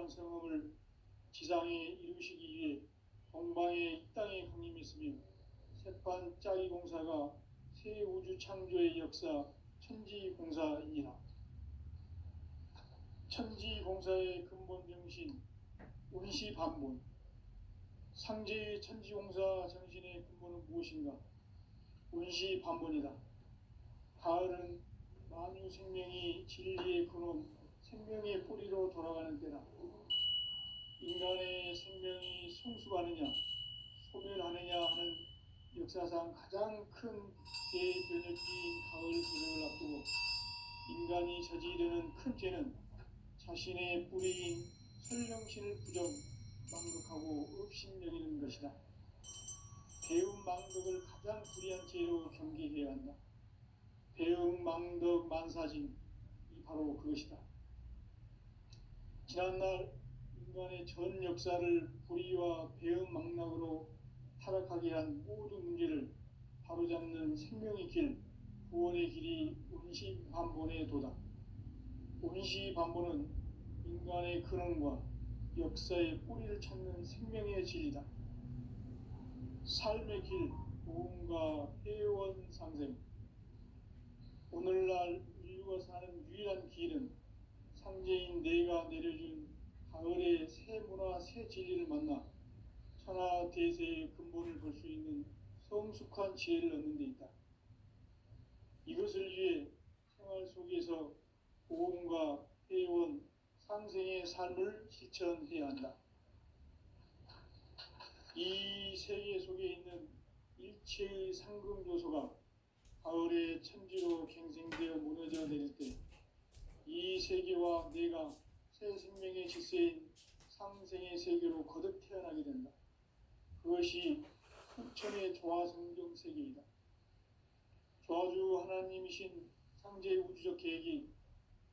귀한 성험을 지상에 이루시기 위해 동방의 이 땅에 강림했으며 새판 짜기 공사가 새 우주 창조의 역사 천지공사이니라. 천지공사의 근본 정신 운시반본. 상제의 천지공사 정신의 근본은 무엇인가? 운시반본이다. 가을은 만유 생명이 진리의 근원, 생명의 뿌리로 돌아가는 때다. 인간의 생명이 성숙하느냐, 소멸하느냐 하는 역사상 가장 큰 대변혁기인 가을 개명을 앞두고 인간이 저지르는 큰 죄는 자신의 뿌리인 설령신을 부정, 망극하고 업신여기는 것이다. 배움 망덕을 가장 불의한 죄로 경계해야 한다. 배움 망덕 만사진, 이 바로 그것이다. 지난날 인간의 전 역사를 불의와 배움 망락으로 타락하게 한 모든 문제를 바로잡는 생명의 길, 구원의 길이 운시반본의 도다. 운시반본은 인간의 근원과 역사의 뿌리를 찾는 생명의 진리다. 삶의 길, 보험과 회원 상생. 오늘날 인류가 사는 유일한 길은 상제인 내가 내려준 가을의 새 문화, 새 진리를 만나 천하 대세의 근본을 볼 수 있는 성숙한 지혜를 얻는 데 있다. 이것을 위해 생활 속에서 보험과 회원, 상생의 삶을 실천해야 한다. 이 세계 속에 있는 일체의 상금 요소가 가을의 천지로 갱생되어 무너져 내릴 때 이 세계와 내가 새 생명의 질서인 상생의 세계로 거듭 태어나게 된다. 그것이 후천의 조화성경 세계이다. 조화주 하나님이신 상제의 우주적 계획이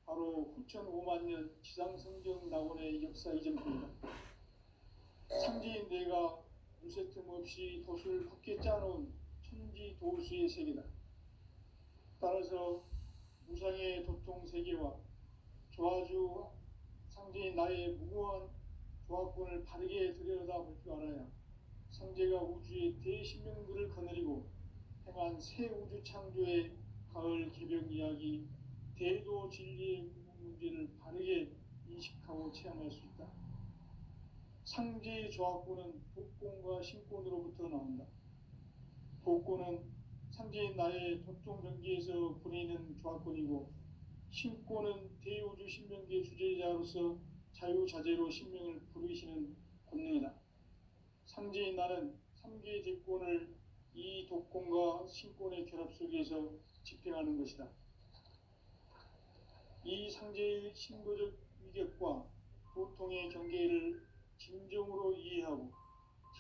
바로 후천 5만년 지상성경 낙원의 역사 이전표이다. 상제인 내가 무쇠 틈 없이 돛을 굳게 짜놓은 천지 도수의 세계다. 따라서 무상의 도통 세계와 조화주 상제인 나의 무고한 조화권을 바르게 들여다볼 줄 알아야 상제가 우주의 대신명들을 거느리고 행한 새 우주 창조의 가을 개벽 이야기, 대도 진리의 문제를 바르게 인식하고 체험할 수 있다. 상제의 조화권은 복권과 신권으로부터 나온다. 복권은 상제인 나의 도통 경계에서 보내는 조화권이고, 신권은 대우주 신명계 주제자로서 자유자재로 신명을 부르시는 권능이다. 상제인 나는 3개의 대권을 이 독권과 신권의 결합 속에서 집행하는 것이다. 이 상제의 신도적 위격과 도통의 경계를 진정으로 이해하고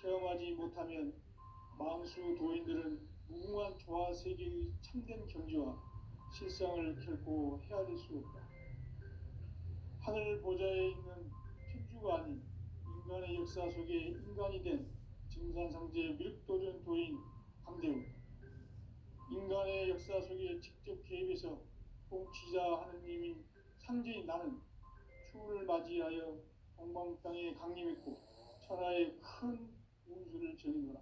체험하지 못하면 만수 도인들은 무궁한 조화 세계의 참된 경지와 실상을 결코 헤아릴 수 없다. 하늘 보좌에 있는 천주가 아닌 인간의 역사 속에 인간이 된 증산상제 밀도전 도인 강대우. 인간의 역사 속에 직접 개입해서 통치자 하느님인 상제인 나는 추운을 맞이하여 동방 땅에 강림했고 천하의 큰 운수를 정의노라.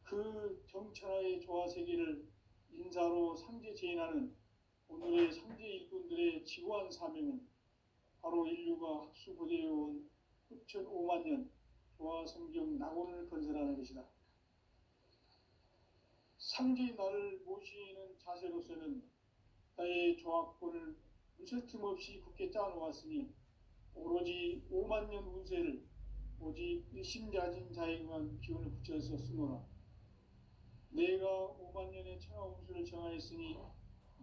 그 정천하의 조화 세계를 인사로 상제 제인하는 오늘의 상제 일꾼들의 지고한 사명은 바로 인류가 합수부대해온 후천 5만년 조화성경 낙원을 건설하는 것이다. 상제의 나를 모시는 자세로서는 나의 조화권을 무쇠틈 없이 굳게 짜놓았으니 오로지 5만년 운세를 오직 일심자진 자에게만 기운을 붙여서 쓰노라. 내가 5만년의 천하 운수를 정하였으니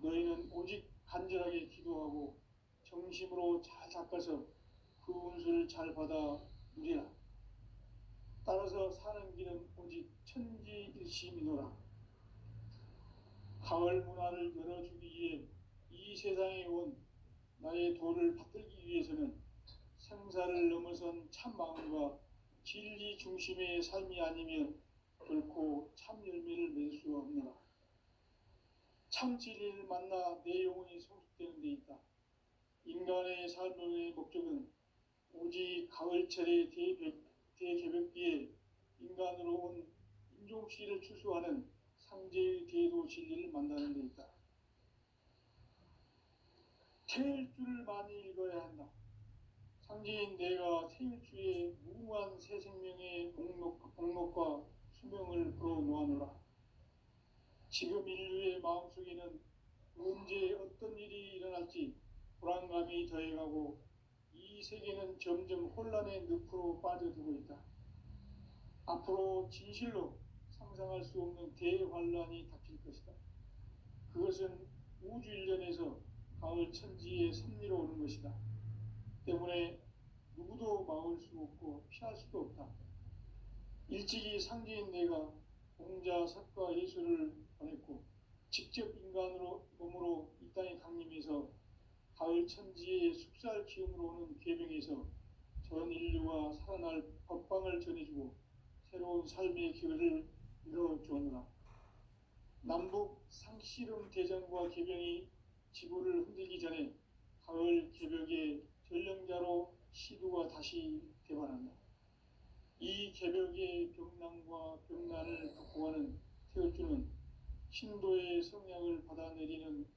너희는 오직 간절하게 기도하고 정심으로 잘 닦아서 그 운수를 잘 받아 누리라. 따라서 사는 길은 오직 천지일심이노라. 가을 문화를 열어주기 위해 이 세상에 온 나의 도를 받들기 위해서는 생사를 넘어선 참 마음과 진리 중심의 삶이 아니면 결코 참 열매를 맺을 수 없노라. 참 진리를 만나 내 영혼이 성숙되는 데 있다. 인간의 삶의 목적은 오직 가을철의 대개벽기에 인간으로 온 인종시를 추수하는 상제의 대도 진리를 만나는 데 있다. 태일주를 많이 읽어야 한다. 상제인 내가 태일주의 무궁한 새 생명의 목록과 수명을 풀어놓아노라. 지금 인류의 마음속에는 언제 어떤 일이 일어날지 불안감이 더해가고 이 세계는 점점 혼란의 늪으로 빠져들고 있다. 앞으로 진실로 상상할 수 없는 대환란이 닥칠 것이다. 그것은 우주 일련에서 가을 천지의 섭리로 오는 것이다. 때문에 누구도 막을 수 없고 피할 수도 없다. 일찍이 상제인 내가 공자, 석가, 예수를 보냈고 직접 인간으로 몸으로 이 땅에 강림해서 가을 천지의 숲살 기운으로 오는 계명에서 전 인류가 살아날 법방을 전해주고 새로운 삶의 기회를 이뤄주었노라. 남북 상씨름 대전과 계병이 지구를 흔들기 전에 가을 개벽의 전령자로 시두가 다시 개발한다. 이 개벽의 병난과 병난을 극복하는 태울주는 신도의 성향을 받아내리는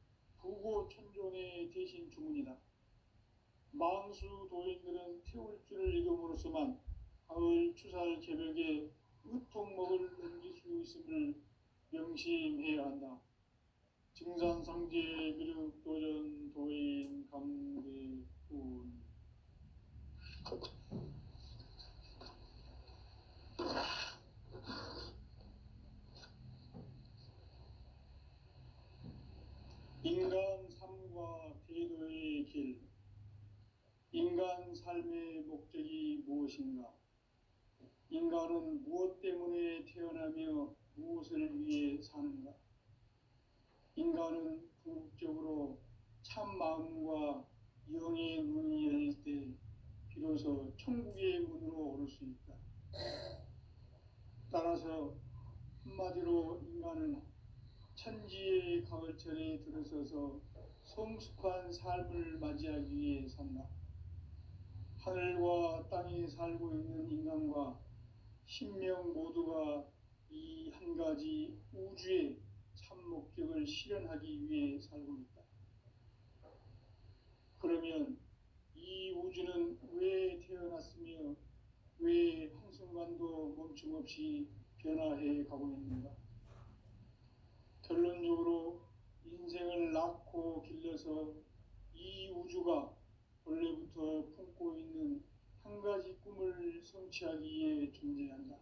부고천존의 대신 주문이다. 망수 도인들은 태울주를 읽음으로써만 가을 추살 개벽에 으통목을 넘길 수 있음을 명심해야 한다. 증산상제 미륵도전 도인 감대군. 인간 삶과 태도의 길. 인간 삶의 목적이 무엇인가? 인간은 무엇 때문에 태어나며 무엇을 위해 사는가? 인간은 궁극적으로 참 마음과 영의 문이 열릴 때 비로소 천국의 문으로 오를 수 있다. 따라서 한마디로 인간은 천지의 가을철에 들어서서 성숙한 삶을 맞이하기 위해 산다. 하늘과 땅에 살고 있는 인간과 신명 모두가 이 한 가지 우주의 참 목적을 실현하기 위해 살고 있다. 그러면 이 우주는 왜 태어났으며 왜 한순간도 멈춤 없이 변화해 가고 있는가? 결론적으로 인생을 낳고 길러서 이 우주가 본래부터 품고 있는 한 가지 꿈을 성취하기 위해 존재한다.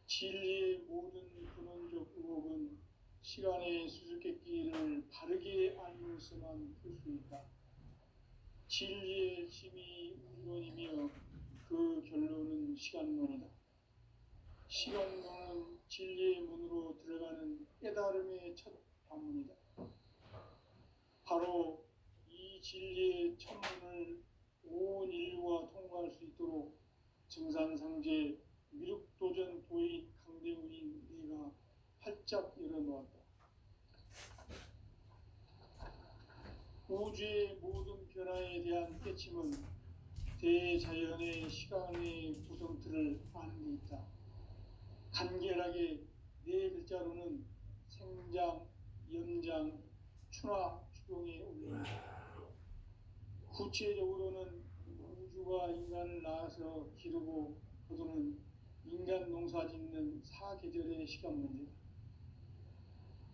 진리의 모든 근원적 의혹은 시간의 수수께끼를 바르게 알면서만 풀 수 있다. 진리의 힘이 우주론이며 그 결론은 시간론이다. 시간론은 진리의 문으로 들어가는 깨달음의 첫 관문이다. 바로 이 진리의 천문을 온 인류가 통과할 수 있도록 증산상제 미륵도전 도인 강대훈인 내가 활짝 열어놓았다. 우주의 모든 변화에 대한 깨침은 대자연의 시간의 구성틀을 아는 데 있다. 간결하게 네 글자로는 생장, 연장, 추나 추동에 올린다. 구체적으로는 우주가 인간을 낳아서 기르고 거두는 인간 농사 짓는 사계절의 시간 문제다.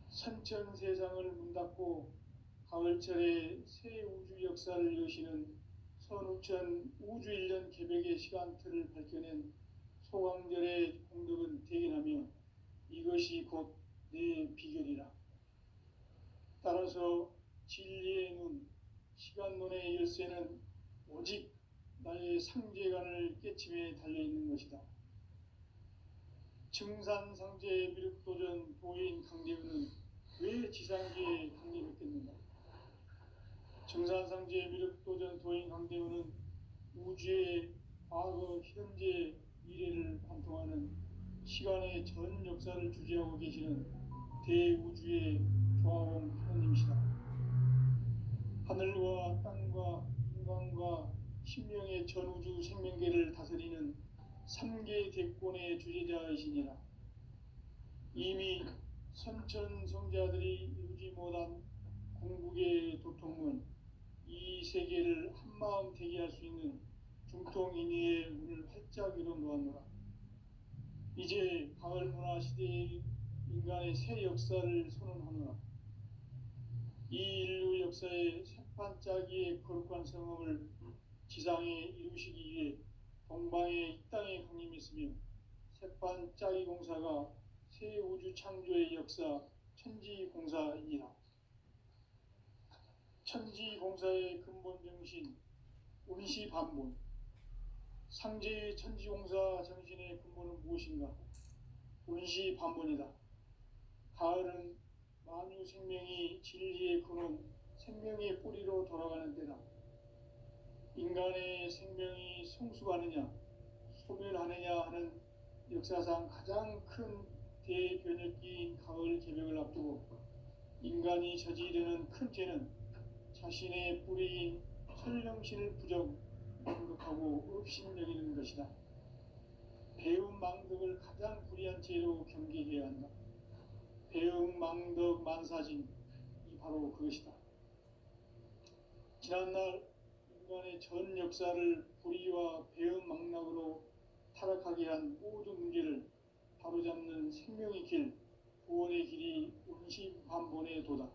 선천 세상을 문 닫고 가을철에 새 우주 역사를 여시는 선우천 우주 1년 개벽의 시간틀을 밝혀낸 소강절의 공덕은 대견하며 이것이 곧 내 비결이라. 따라서 진리의 눈, 시간론의 열쇠는 오직 나의 상제관을 깨침에 달려있는 것이다. 증산상제 미륵도전 도인 강대훈은 왜 지상계에 강림했겠는가? 증산상제 미륵도전 도인 강대훈은 우주의 과거, 현재, 미래를 관통하는 시간의 전 역사를 주재하고 계시는 대우주의 조화원 하느님이시다. 하늘과 땅과 인간과 신명에 인간의 전우주 생명계를 다스리는 3계 대권의 주제자이시니라. 이미 선천성자들이 이루지 못한 궁극의 도통문, 이 세계를 한마음 되게 할 수 있는 중통인의의 문을 활짝 열어 놓았노라. 이제 가을 문화 시대의 인간의 새 역사를 선언하노라. 이 인류 역사의 새판짜기의 거룩한 성험을 지상에 이루시기 위해 동방의 이 땅에 강림했으며, 새판짜기 공사가 새 우주 창조의 역사 천지공사이니라. 천지공사의 근본 정신 운시반본, 상제의 천지공사 정신의 근본은 무엇인가? 운시반본이다. 가을은 만유 생명이 진리의 근원, 생명의 뿌리로 돌아가는 때다. 인간의 생명이 성숙하느냐 소멸하느냐 하는 역사상 가장 큰 대변혁기인 가을 개벽을 앞두고 인간이 저지르는 큰 죄는 자신의 뿌리인 설령신을 부정하고 업신여기는 것이다. 배은망덕을 가장 불의한 죄로 경계해야 한다. 배은망덕 만사진이 바로 그것이다. 지난날 인간의 전 역사를 불의와 배은망락으로 타락하게 한 모든 문제를 바로잡는 생명의 길, 구원의 길이 운시반본의 도다.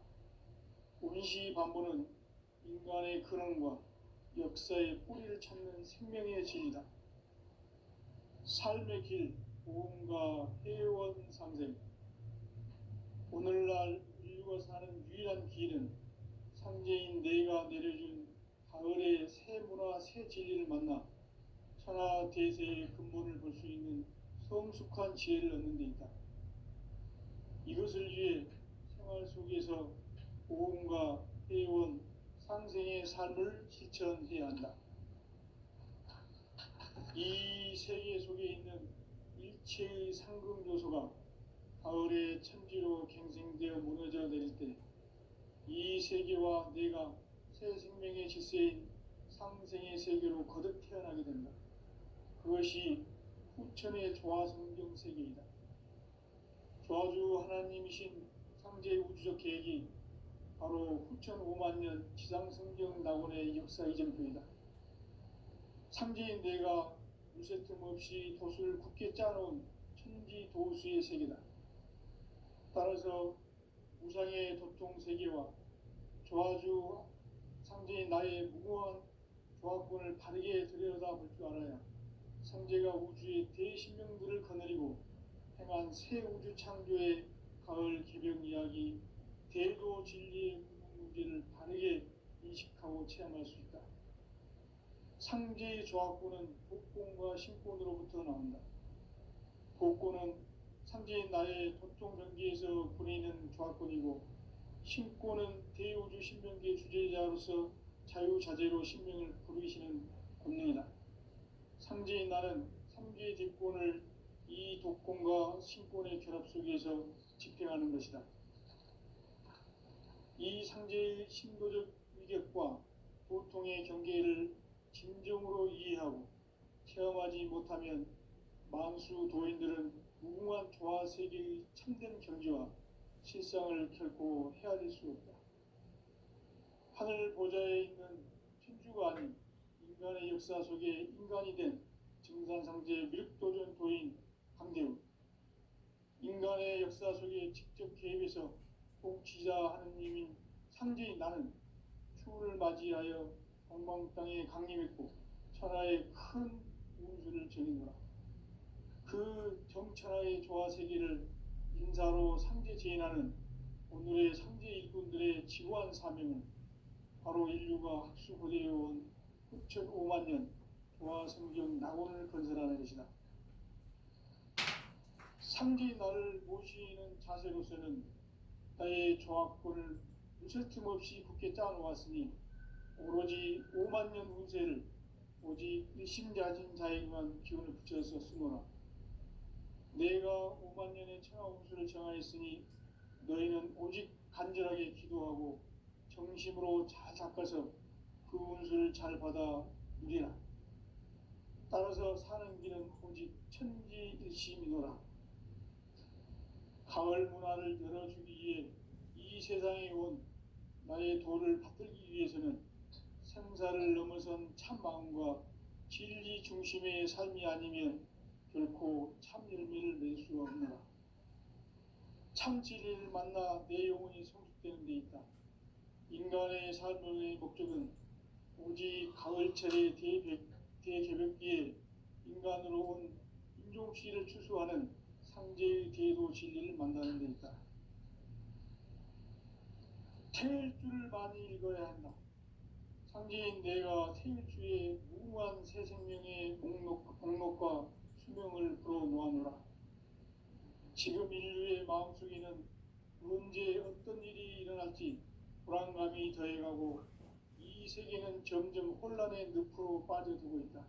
운시반본은 인간의 근원과 역사의 뿌리를 찾는 생명의 진리다. 삶의 길, 보험과 회원 상생. 오늘날 인류가 사는 유일한 길은 상제인 내가 내려준 가을의 새 문화, 새 진리를 만나 천하 대세의 근본을 볼 수 있는 성숙한 지혜를 얻는 데 있다. 이것을 위해 생활 속에서 보험과 회원, 상생의 삶을 실천해야 한다. 이 세계 속에 있는 일체의 상금 요소가 가을의 천지로 갱생되어 무너져 내릴 때 이 세계와 내가 새 생명의 질서인 상생의 세계로 거듭 태어나게 된다. 그것이 후천의 조화성경 세계이다. 조화주 하나님이신 상제의 우주적 계획이 바로 후천 5만년 지상성경 낙원의 역사 이전표이다. 상제인 내가 무쇠틈 없이 도수를 굳게 짜놓은 천지 도수의 세계다. 따라서 우상의 도통 세계와 조화주 상제인 나의 무고한 조화권을 바르게 들여다볼 줄 알아야 상제가 우주의 대신명들을 거느리고 행한 새 우주 창조의 가을 개벽 이야기, 대도 진리의 문제를 바르게 인식하고 체험할 수 있다. 상제의 조화권은 복권과 신권으로부터 나온다. 복권은 상제인 나의 도통 경계에서 부리는 조화권이고, 신권은 대우주 신명계 주제자로서 자유자재로 신명을 부르시는 권능이다. 상제인 나는 3계 뒷권을 이 독권과 신권의 결합 속에서 집행하는 것이다. 이 상제의 신도적 위격과 도통의 경계를 진정으로 이해하고 체험하지 못하면 만수 도인들은 무궁한 조화 세계의 참된 경지와 실상을 결코 헤아릴 수 없다. 하늘 보좌에 있는 천주가 아닌 인간의 역사 속에 인간이 된 증산상제 밀도전 도인 강대우, 인간의 역사 속에 직접 개입해서 통치자 하느님인 상제인 나는 추운을 맞이하여 동방 땅에 강림했고 천하의 큰 운수를 정해노라. 그 정천하의 조화 세계를 인사로 상제 제인하는 오늘의 상제 일꾼들의 지구한 사명은 바로 인류가 학수고대해온 후천 5만년 조화 성경 낙원을 건설하는 것이다. 상제의 나를 모시는 자세로서는 나의 조화권을 무쇠틈 없이 굳게 짜놓았으니 오로지 5만년 운세를 오직 일심자진 자에게만 기운을 붙여서 쓰노라. 내가 5만년의 천하 운수를 정하였으니 너희는 오직 간절하게 기도하고 정심으로 잘 닦아서 그 운수를 잘 받아 누리라. 따라서 사는 길은 오직 천지일심이노라. 가을 문화를 열어주기 위해 이 세상에 온 나의 도를 받들기 위해서는 생사를 넘어선 참 마음과 진리 중심의 삶이 아니면 결코 참 열매를 낼 수 없노라. 참 진리를 만나 내 영혼이 성숙되는 데 있다. 인간의 삶의 목적은 오직 가을철의 대개벽기에 인간으로 온 인종시를 추수하는 상제의 대도 진리를 만나는 데 있다. 태일 줄을 많이 읽어야 한다. 상제인 내가 태일주의 무궁한 새 생명의 목록과 수명을 불어놓아노라. 지금 인류의 마음속에는 언제 어떤 일이 일어날지 불안감이 더해가고 이 세계는 점점 혼란의 늪으로 빠져들고 있다.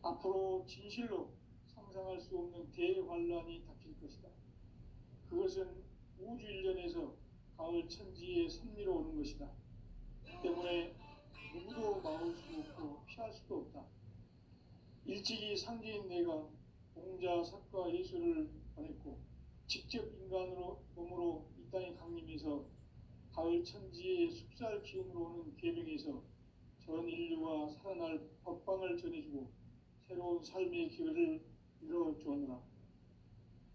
앞으로 진실로 상상할 수 없는 대환란이 닥칠 것이다. 그것은 우주 일련에서 가을 천지의 섭리로 오는 것이다. 때문에 누구도 막을 수 없고 피할 수도 없다. 일찍이 상제인 내가 공자, 석가, 예수를 보냈고 직접 인간으로 몸으로 이 땅에 강림해서 가을 천지의 숙살 기운으로 오는 계명에서 전 인류가 살아날 법방을 전해주고 새로운 삶의 기회를 열어주었노라.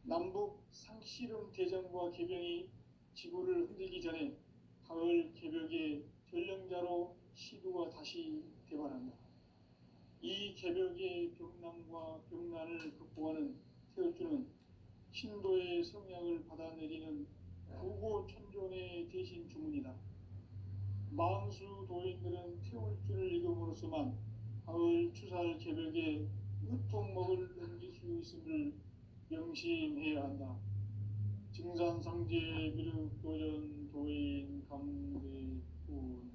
남북 상씨름 대전과 계병이 지구를 흔들기 전에 가을 개벽의 전령자로 시두가 다시 대발한다. 이 개벽의 병난과 병난을 극복하는 태울주는 신도의 성약을 받아내리는 부고천존의 대신 주문이다. 망수 도인들은 태울주를 읽음으로써만 가을 추살 개벽의 으통목을 넘길 수 있음을 명심해야 한다. 증산상제 미륵도전 도인 강대군.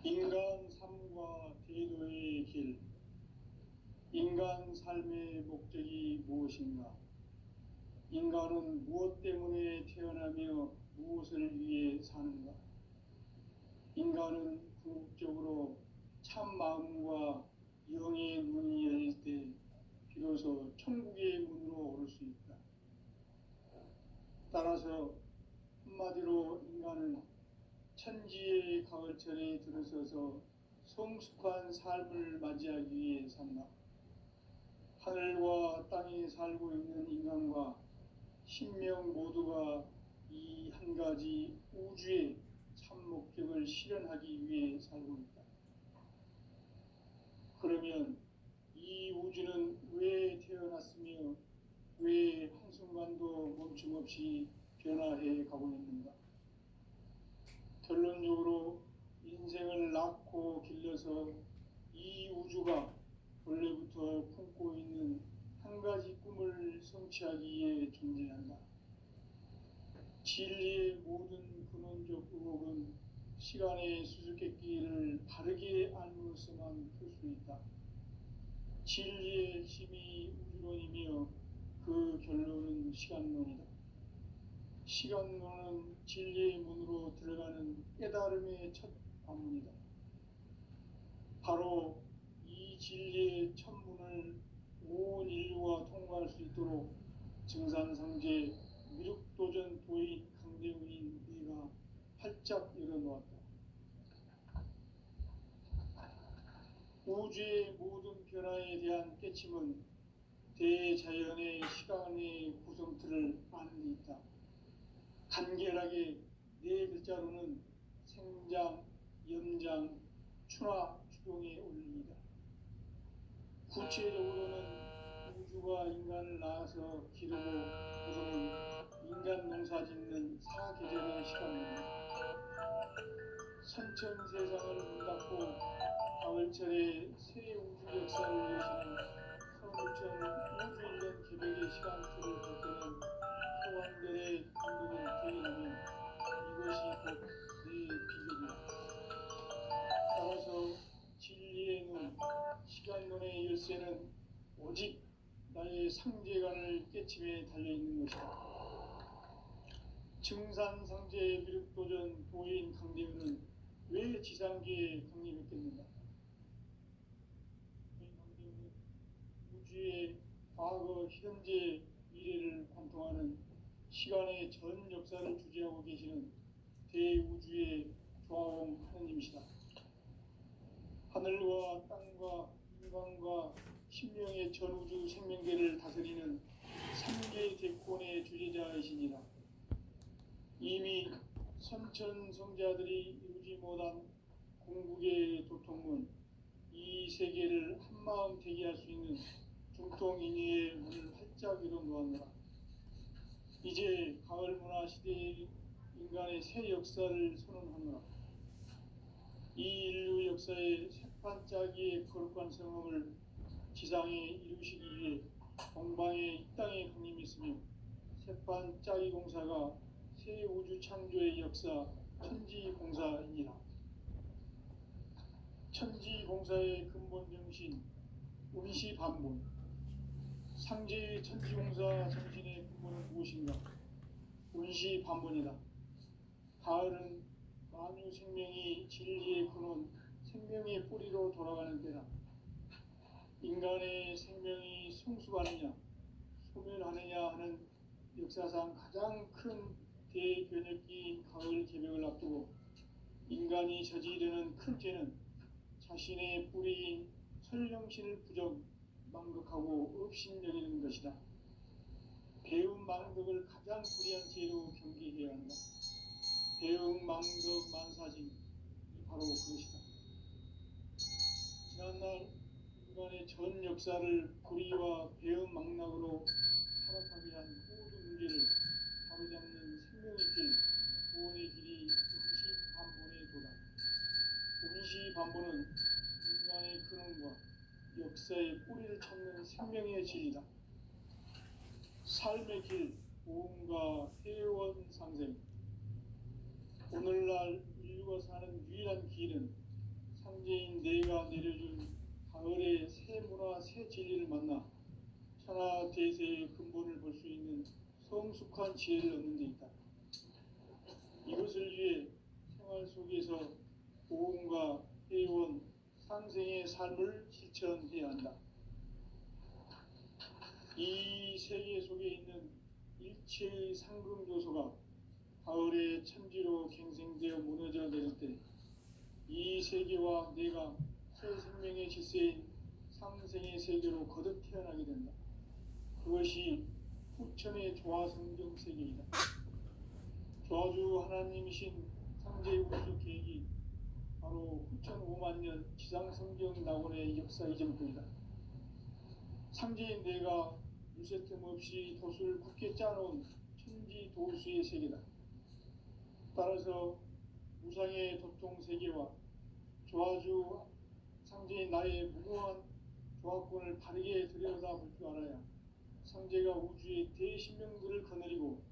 인간 삶과 대도의 길. 인간 삶의 목적이 무엇인가? 인간은 무엇 때문에 태어나며 무엇을 위해 사는가? 인간은 궁극적으로 참 마음과 영의 문이 열릴 때 비로소 천국의 문으로 오를 수 있다. 따라서 한마디로 인간은 천지의 가을철에 들어서서 성숙한 삶을 맞이하기 위해 산다. 하늘과 땅에 살고 있는 인간과 신명 모두가 이 한 가지 우주의 참 목적을 실현하기 위해 살고 있다. 그러면 이 우주는 왜 태어났으며 왜 한순간도 멈춤없이 변화해 가고 있는가? 결론적으로 인생을 낳고 길러서 이 우주가 원래부터 품고 있는 한 가지 꿈을 성취하기 위해 존재한다. 진리의 모든 근원적 의혹은 시간의 수수께끼를 바르게 알므로서만 풀 수 있다. 진리의 핵심이 우주론이며 그 결론은 시간론이다. 시간론은 진리의 문으로 들어가는 깨달음의 첫 관문이다. 바로 이 진리의 첫 문을 온 인류가 통과할 수 있도록 증산상제 미륵도전 도인 강대군인 네가 활짝 열어놓았다. 우주의 모든 변화에 대한 깨침은 대자연의 시간의 구성틀을 아는 데 있다. 간결하게 네 글자로는 생장, 염장, 추나, 추동의 원리이다. 구체적으로는 우주가 인간을 낳아서 기르고 부르는 인간 농사 짓는 사계절의 시간입니다. 선천 세상을 문 닫고 가을철에 새 우주 역사를 여시는 성부천 우주 일년 개벽의 시간표를 볼 때는 소환들의 감동을 대견하면 이것이 곧 내 비결이다. 따라서 진리의 눈, 시간론의 열쇠는 오직 나의 나의 상제관을 깨침에 달려있는 것이다. 증산상제 미륵도전 도인 강대우는 왜 지상계에 강림했겠는가? 도인 강대우는 우주의 과거, 현재, 미래를 관통하는 시간의 전 역사를 주재하고 계시는 대우주의 조화원 하느님이시다. 하늘과 땅과 인간과 신명의 전우주 생명계를 다스리는 삼계 대권의 주재자이시니라. 이미 선천성자들이 이루지 못한 공국의 도통문, 이 세계를 한마음 되게 할 수 있는 중통인의의 문을 활짝 열어놓았노라. 이제 가을 문화 시대의 인간의 새 역사를 선언하노라. 이 인류 역사의 새판짜기의 거룩한 성험을 지상에 이루시기 위해 동방의 이 땅에 강림했으며 새판짜기 공사가 새 우주 창조의 역사 천지공사이니라. 천지공사의 근본 정신 운시반본. 상제의 천지공사 정신의 근본은 무엇인가? 운시반본이다. 가을은 만유 생명이 진리의 근원, 생명의 뿌리로 돌아가는 때다. 인간의 생명이 성숙하느냐, 소멸하느냐 하는 역사상 가장 큰 대변혁기인 가을 개벽을 앞두고 인간이 저지르는 큰 죄는 자신의 뿌리인 설령신을 부정, 망극하고 업신여기는 것이다. 배움 망덕을 가장 불의한 죄로 경계해야 한다. 배움 망덕 만사징, 바로 그것이다. 지난날 인간의 전 역사를 불의와 배움 망락으로 타락하게 한 모든 문제를 바로잡는 생명의 길, 구원의 길이 운시반본의 도다. 운시반본은 인간의 근원과 역사의 뿌리를 찾는 생명의 진리다. 삶의 길, 보험과 회원상생. 오늘날 인류가 사는 유일한 길은 상제인 내가 내려준 가을의 새 문화, 새 진리를 만나 천하 대세의 근본을 볼 수 있는 성숙한 지혜를 얻는 데 있다. 이것을 위해 생활 속에서 보험과 회원, 상생의 삶을 실천해야 한다. 이 세계 속에 있는 일체의 상금요소가 가을의 천지로 갱생되어 무너져 내릴 때 이 세계와 내가 새 생명의 질서인 상생의 세계로 거듭 태어나게 된다. 그것이 후천의 조화성경 세계이다. 조화주 하나님이신 상제의 우주 계획이 바로 후천 5만 년 지상성경 낙원의 역사 이전부이다. 상제인 내가 유세틈 없이 도수를 굳게 짜놓은 천지 도수의 세계다. 따라서 무상의 도통 세계와 조화주 상제인 나의 무궁한 조화권을 바르게 들여다볼 줄 알아야 상제가 우주의 대신명들을 거느리고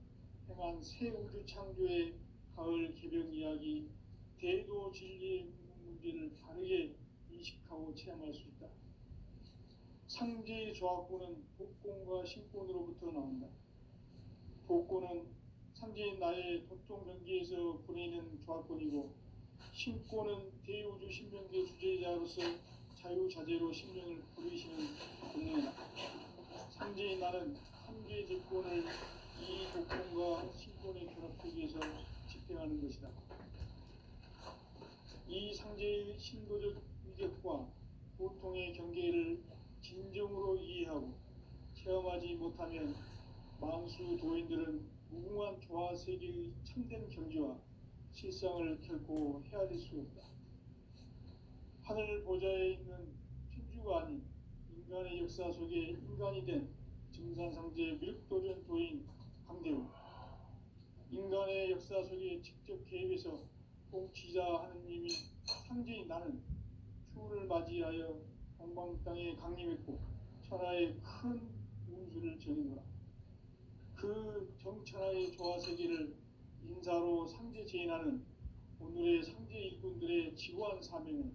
행한 새 우주 창조의 가을 개벽 이야기, 대도 진리의 문제를 바르게 인식하고 체험할 수 있다. 상제의 조화권은 복권과 신권으로부터 나온다. 복권은 상제인 나의 도통 경계에서 보내는 조화권이고, 신권은 대우주 신명계 주제자로서 자유자재로 신명을 부르시는 권능이다. 상제인 나는 삼계 대권을 이 복권과 신권의 결합 속에서 집행하는 것이다. 이 상제의 신도적 위력과 보통의 경계를 진정으로 이해하고 체험하지 못하면 만수 도인들은 무궁한 조화 세계의 참된 경지와 실상을 결코 헤아릴 수 없다. 하늘 보좌에 있는 천주가 아닌 인간의 역사 속에 인간이 된 증산상제 미륵도전 도인 강대우. 인간의 역사 속에 직접 개입해서 통치자 하느님이 상제인 나는 추후를 맞이하여 동방 땅에 강림했고 천하의 큰 운수를 전이노라. 그 정천하의 조화 세계를 인사로 상제 제인하는 오늘의 상제 일꾼들의 지고한 사명은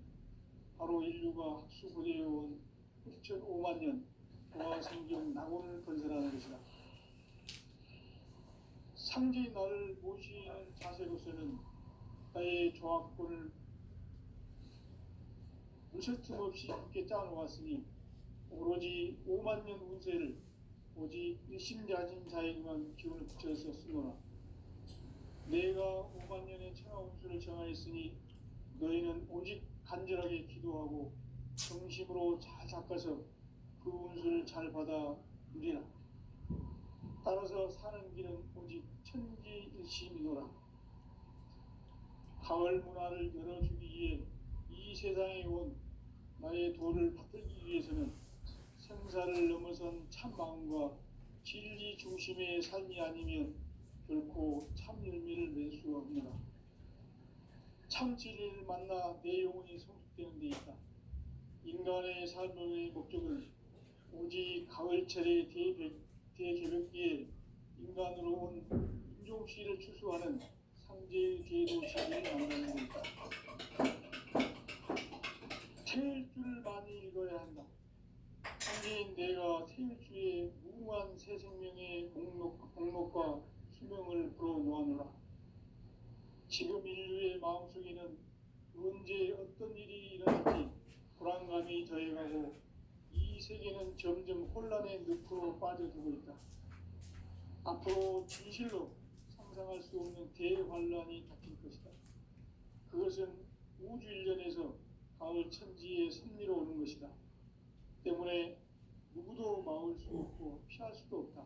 바로 인류가 학수고대해온 6,500만 년 도와 생기는 낙원을 건설하는 것이다. 상제의 나를 모시는 자세로서는 나의 조합권을 무실 틈 없이 굳게 짜놓았으니 오로지 5만 년 운세를 오직 일심자진 자에게만 기운을 붙여서 쓰노라. 내가 5만 년의 천하 운수를 정하였으니 너희는 오직 간절하게 기도하고 정심으로 잘 닦아서 그 운수를 잘 받아 누리라. 따라서 사는 길은 오직 천지일심이노라. 가을 문화를 열어주기 위해 이 세상에 온 나의 도를 받들기 위해서는 생사를 넘어선 참 마음과 진리 중심의 삶이 아니면 결코 참 열매를 맺을 수 없노라. 참 진리를 만나 내 영혼이 성숙되는 데 있다. 인간의 삶의 목적은 오직 가을철의 대개벽기에 인간으로 온 인종시를 추수하는 상제의 제도 시기를 만나는 데 있다. 태일주를 많이 읽어야 한다. 상제인 내가 태일주의 무궁한 새 생명의 목록과 수명을 불어놓아노라. 지금 인류의 마음속에는 언제 어떤 일이 일어날지 불안감이 더해가고 이 세계는 점점 혼란의 늪으로 빠져들고 있다. 앞으로 진실로 상상할 수 없는 대환란이 닥칠 것이다. 그것은 우주 일련에서 가을 천지의 섭리로 오는 것이다. 때문에 누구도 막을 수 없고 피할 수도 없다.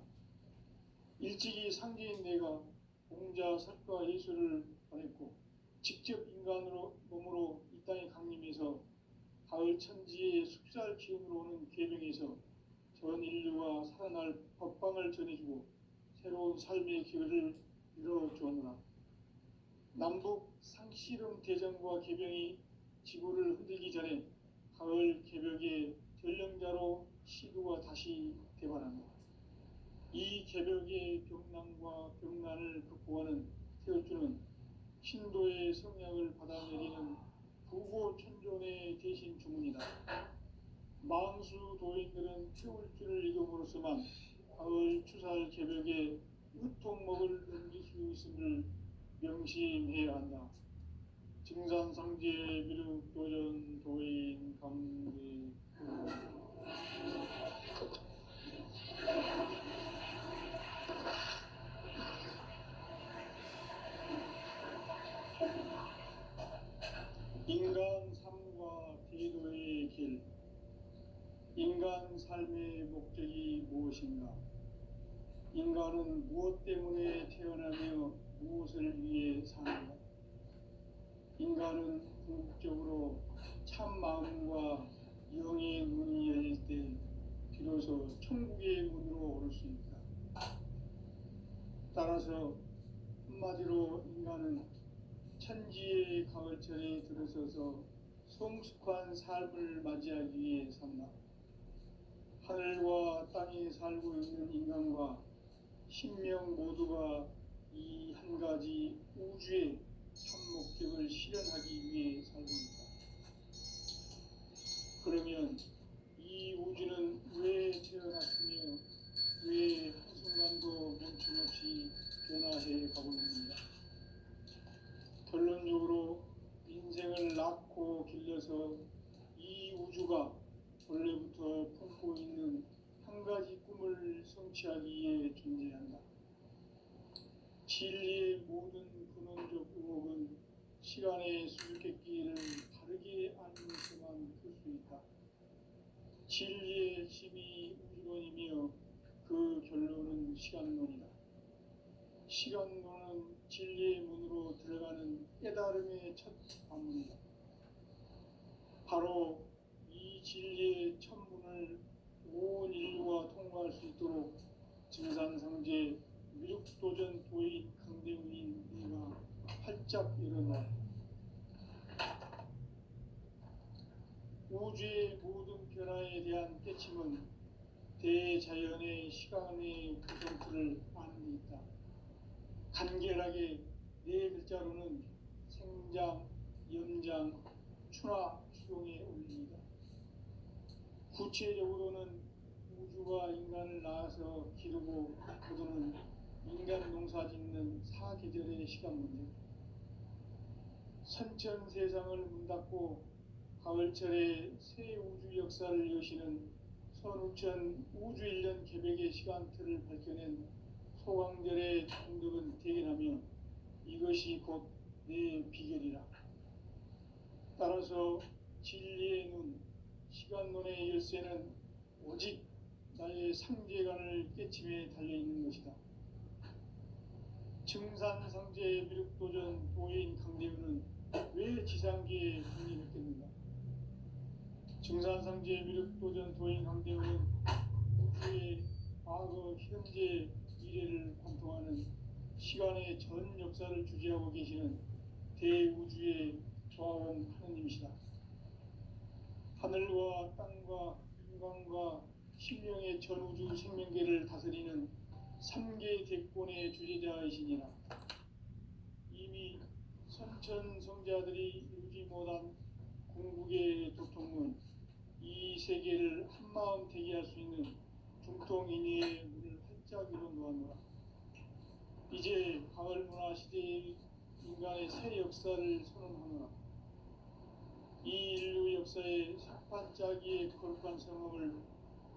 일찍이 상제인 내가 공자, 석가, 예수를 보냈고 직접 인간으로 몸으로 이 땅에 강림해서 가을 천지의 숲살 기운으로 오는 계명에서 전 인류가 살아날 법방을 전해주고 새로운 삶의 길을 열어주었노라. 남북 상씨름 대전과 개병이 지구를 흔들기 전에 가을 개벽의 전령자로 시도가 다시 대발한다. 이 개벽의 병난과 병난을 극복하는 태울주는 신도의 성약을 받아내리는 부고천존의 대신 주문이다. 망수 도인들은 태울주를 읽음으로써만 가을 추살 개벽에 으통먹을 넘길 수 있음을 명심해야 한다. 증산상제 미륵 도전 도인 강대 인간 삶과 대도의 길. 인간 삶의 목적이 무엇인가? 인간은 무엇 때문에 태어나며 무엇을 위해 사는가? 인간은 궁극적으로 참 마음과 영의 문이 열릴 때 비로소 천국의 문으로 오를 수 있다. 따라서 한마디로 인간은 천지의 가을철에 들어서서 성숙한 삶을 맞이하기 위해 산다. 하늘과 땅에 살고 있는 인간과 신명 모두가 이 한 가지 우주의 참 목적을 실현하기 위해 살고 있다. 그러면 이 우주는 왜 태어났으며 왜 한순간도 멈춤없이 변화해 가고 있는가? 결론적으로 인생을 낳고 길러서 이 우주가 원래부터 품고 있는 한 가지 꿈을 성취하기 위해 존재한다. 진리의 모든 근원적 의혹은 시간의 수수께끼를 바르게 알면서만 풀 수 있다. 진리의 핵심이 우주론이며 그 결론은 시간론이다. 시간론은 진리의 문으로 들어가는 깨달음의 첫 관문이다. 바로 이 진리의 첫 문을 온 인류가 통과할 수 있도록 증산상제 미륵도전 도의 강대우인 내가 활짝 일어나 우주의 모든 변화에 대한 깨침은 대자연의 시간의 구성틀을 아는 데 있다. 간결하게 네 글자로는 생장, 연장, 추나 추동의 원리이다. 구체적으로는 우주 우주가 인간을 낳아서 기르고 거두는 인간 농사 짓는 사계절의 시간 문제. 선천 세상을 문 닫고 가을철에 새 우주 역사를 여시는 선우천 우주일년 개백의 시간틀을 밝혀낸 소강절의 총독은 대견하며 이것이 곧 내 비결이라. 따라서 진리의 눈, 시간론의 열쇠는 오직 나의 상제관을 깨침에 달려있는 것이다. 증산상제 미륵도전 도인 강대우는 왜 지상계에 군림했겠는가? 증산상제 미륵도전 도인 강대우는 우주의 과거, 현재, 미래를 관통하는 시간의 전 역사를 주재하고 계시는 대우주의 조화원 하느님이시다. 하늘과 땅과 인간과 신명의 전우주 생명계를 다스리는 3개 대권의 주재자이시니라. 이미 선천성자들이 이루지 못한 궁극의 도통은 이 세계를 한마음 되게 할 수 있는 중통인의의 문을 활짝 열어 놓았노라. 이제 가을 문화 시대의 인간의 새 역사를 선언하노라. 이 인류 역사의 삭판짜기의 거룩한 성험을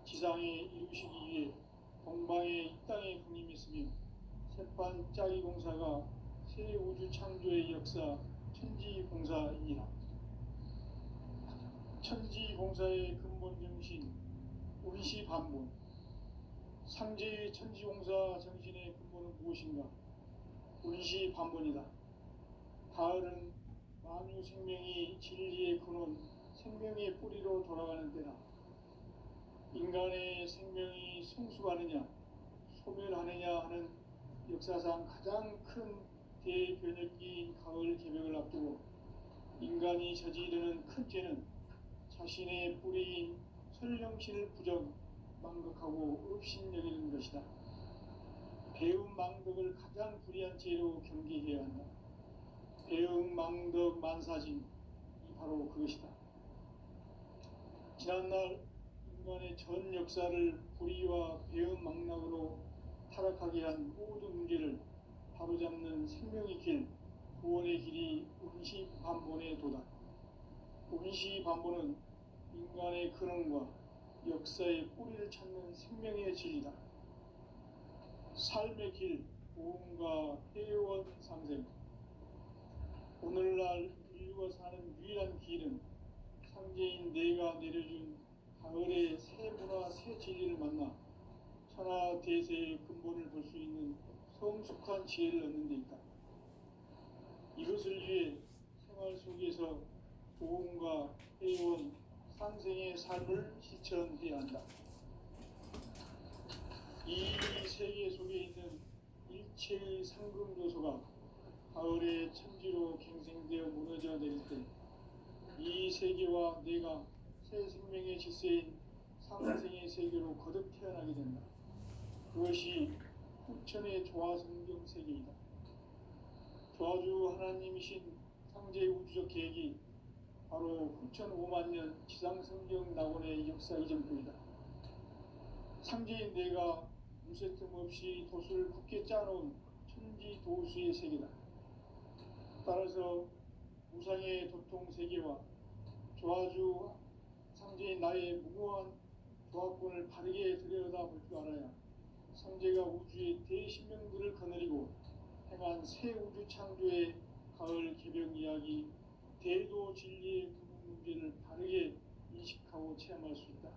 지상에 이루시기 위해 동방의 이 땅에 군림했으며 새판짜기 공사가 새 우주 창조의 역사 천지공사이니라. 천지공사의 근본 정신 운시반본. 상제의 천지공사 정신의 근본은 무엇인가? 운시반본이다. 가을은 만유 생명이 진리의 근원, 생명의 뿌리로 돌아가는 때다. 인간의 생명이 성숙하느냐, 소멸하느냐 하는 역사상 가장 큰 대변혁기인 가을 개벽을 앞두고 인간이 저지르는 큰 죄는 자신의 뿌리인 설령신을 부정, 망덕하고 업신여기는 것이다. 배움 망덕을 가장 불의한 죄로 경계해야 한다. 배움 망덕 만사진, 이 바로 그것이다. 지난날 인간의 전 역사를 불의와 배움 망락으로 타락하게 한 모든 문제를 바로잡는 생명의 길, 구원의 길이 운시반본의 도다. 운시반본은 인간의 근원과 역사의 뿌리를 찾는 생명의 진리다. 삶의 길, 보험과 회원 상생. 오늘날 인류가 사는 유일한 길은 상제인 내가 내려준 가을의 새 문화, 새 진리를 만나 천하 대세의 근본을 볼 수 있는 성숙한 지혜를 얻는 데 있다. 이것을 위해 생활 속에서 보험과 회원, 상생의 삶을 실천해야 한다. 이 세계 속에 있는 일체의 상금 요소가 가을의 천지로 갱생되어 무너져 내릴 때 이 세계와 내가 새 생명의 질서인 상생의 세계로 거듭 태어나게 된다. 그것이 후천의 조화성경 세계이다. 조화주 하나님이신 상제 우주적 계획이 바로 후천 5만 년 지상성경 낙원의 역사 이전부이다. 상제인 내가 무쇠 틈 없이 도수를 굳게 짜놓은 천지 도수의 세계다. 따라서 무상의 도통 세계와 조화주 상제인 나의 무고한 조화권을 바르게 들여다볼 줄 알아야 상제가 우주의 대신명들을 거느리고 행한 새 우주 창조의 가을 개벽 이야기, 대도 진리의 근본 문제를 바르게 인식하고 체험할 수 있다.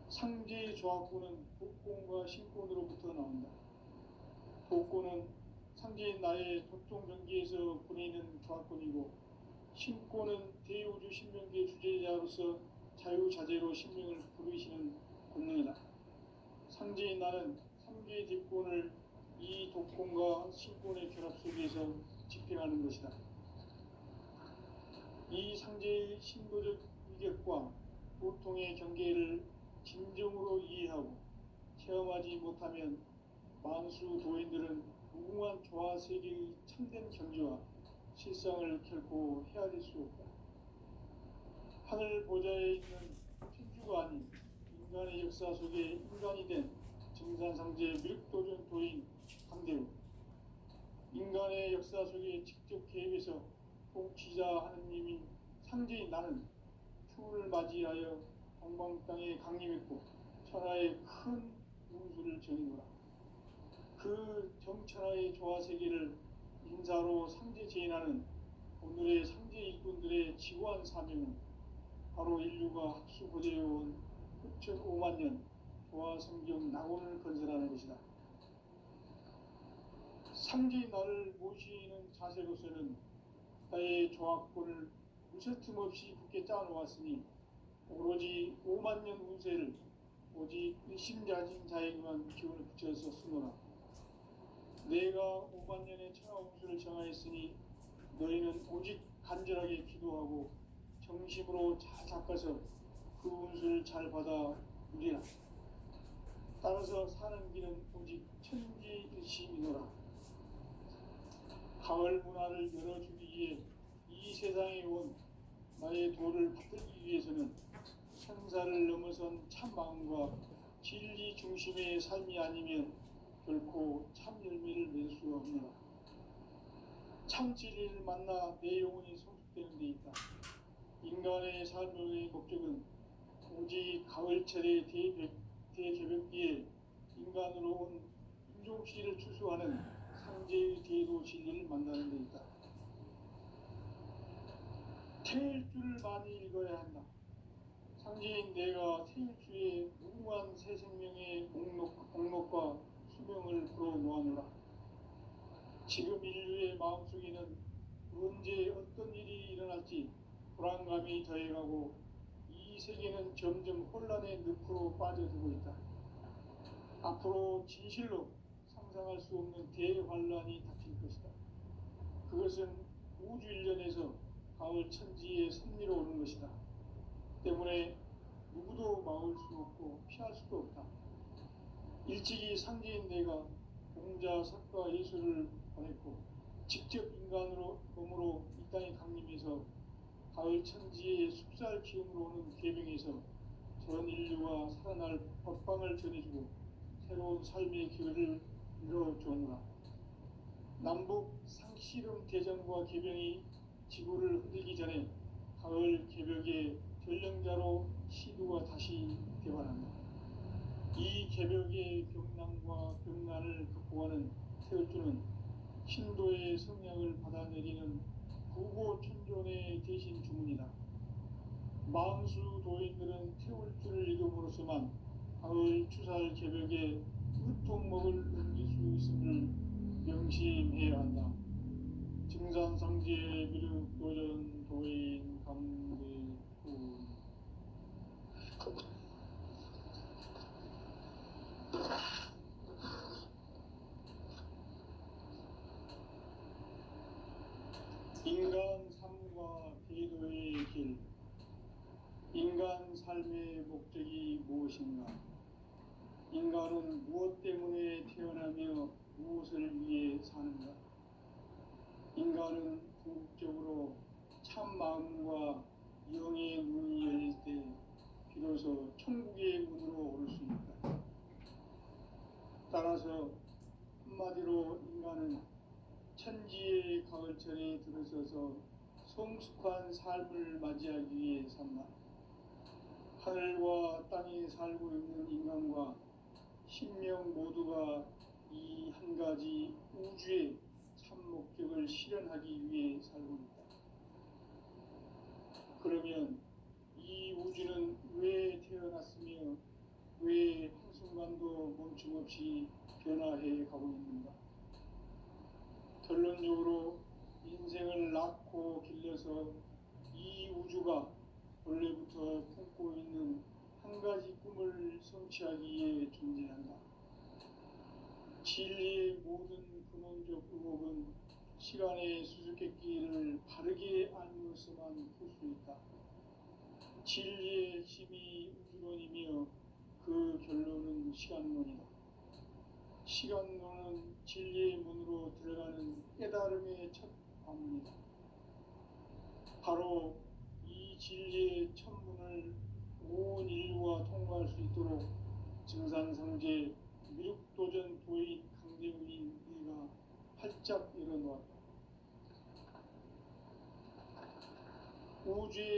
상제의 조화권은 도권과 신권으로부터 나온다. 도권은 상제인 나의 도통 경계에서 보내는 조화권이고, 신권은 대우주 신명계 주제자로서 자유자재로 신명을 부르시는 권능이다. 상제인 나는 3개의 뒷권을 이 도권과 신권의 결합 속에서 집행하는 것이다. 이 상제의 신도적 위격과 도통의 경계를 진정으로 이해하고 체험하지 못하면 만수 도인들은 무궁한 조화세계의 참된 경지와 실상을 결코 헤아릴 수 없다. 하늘 보좌에 있는 천주가 아닌 인간의 역사 속에 인간이 된 증산상제 미륵도전도인 강대우, 인간의 역사 속에 직접 개입해서 통치자 하느님인 상제인 나는 추후를 맞이하여 동방 땅에 강림했고 천하의 큰 운수를 정해노라. 그 정천하의 조화 세계를 인사로 상제 제인하는 오늘의 상제 일꾼들의 지고한 사명은 바로 인류가 합수고대해온 흑천 5만 년 조화 성경 낙원을 건설하는 것이다. 상제인 나를 모시는 자세로서는 나의 조합권을 무쇠틈 없이 굳게 짜놓았으니 오로지 5만 년 운세를 오직 일심자진 자에게만 기운을 붙여서 쓰노라. 내가 5만 년의 천하 운수를 정하였으니 너희는 오직 간절하게 기도하고 정심으로 잘 닦아서 그 운수를 잘 받아 누리라. 따라서 사는 길은 오직 천지일심이노라. 가을 문화를 열어주기 위해 이 세상에 온 나의 도를 받들기 위해서는 천사를 넘어선 참 마음과 진리 중심의 삶이 아니면 결코 참 열매를 낼 수 없노라. 참 진리를 만나 내 영혼이 성숙되는 데 있다. 인간의 삶의 목적은 오직 가을철의 대개벽기에 인간으로 온 인종씨를 추수하는 상제의 대도 진리를 만나는 데 있다. 태일주를 많이 읽어야 한다. 상제인 내가 태일주의 무궁한 새 생명의 목록과 수명을 풀어놓아노라. 지금 인류의 마음속에는 언제 어떤 일이 일어날지 불안감이 더해가고 이 세계는 점점 혼란의 늪으로 빠져들고 있다. 앞으로 진실로 상상할 수 없는 대환란이 닥칠 것이다. 그것은 우주 일련에서 가을 천지의 섭리로 오는 것이다. 때문에 누구도 막을 수 없고 피할 수도 없다. 일찍이 상제인 내가 공자, 석가, 예수를 보냈고 직접 인간으로 몸으로 이 땅에 강림해서 가을 천지의 숲살 기운으로 오는 계명에서 전 인류가 살아날 법방을 전해주고 새로운 삶의 기회를 이뤄주었노라. 남북 상씨름 대전과 계병이 지구를 흔들기 전에 가을 개벽의 전령자로 시두가 다시 개발한다. 이 개벽의 경난과 병난을 극복하는 태울주는 신도의 성량을 받아내리는 구고천존의 대신 주문이다. 망수 도인들은 태울주를 읽음으로써만 가을 추살 개벽에 으통먹을 넘길 수 있음을 명심해야 한다. 증산상제 미륵도전 도인 강대구. 인간 삶과 대도의 길. 인간 삶의 목적이 무엇인가? 인간은 무엇 때문에 태어나며 무엇을 위해 사는가? 인간은 궁극적으로 참 마음과 영의 문이 열릴 때 비로소 천국의 문으로 오를 수 있다. 따라서 한마디로 인간은 천지의 가을철에 들어서서 성숙한 삶을 맞이하기 위해 산다. 하늘과 땅에 살고 있는 인간과 신명 모두가 이 한 가지 우주의 참 목적을 실현하기 위해 살고 있다. 그러면 이 우주는 왜 태어났으며 왜 한순간도 멈춤없이 변화해 가고 있는가? 결론적으로 인생을 낳고 길러서 이 우주가 원래부터 품고 있는 한 가지 꿈을 성취하기 위해 존재한다. 진리의 모든 근원적 의혹은 시간의 수수께끼를 바르게 알면서만 풀 수 있다. 진리의 핵심이 우주론이며 그 결론은 시간론이다. 시간론은 진리의 문으로 들어가는 깨달음의 첫 관문이다. 바로 이 진리의 첫 문을 온 인류가 통과할 수 있도록 증산상제 미륵도전 도인 강대의 네가 활짝 열어놓았다. 우주의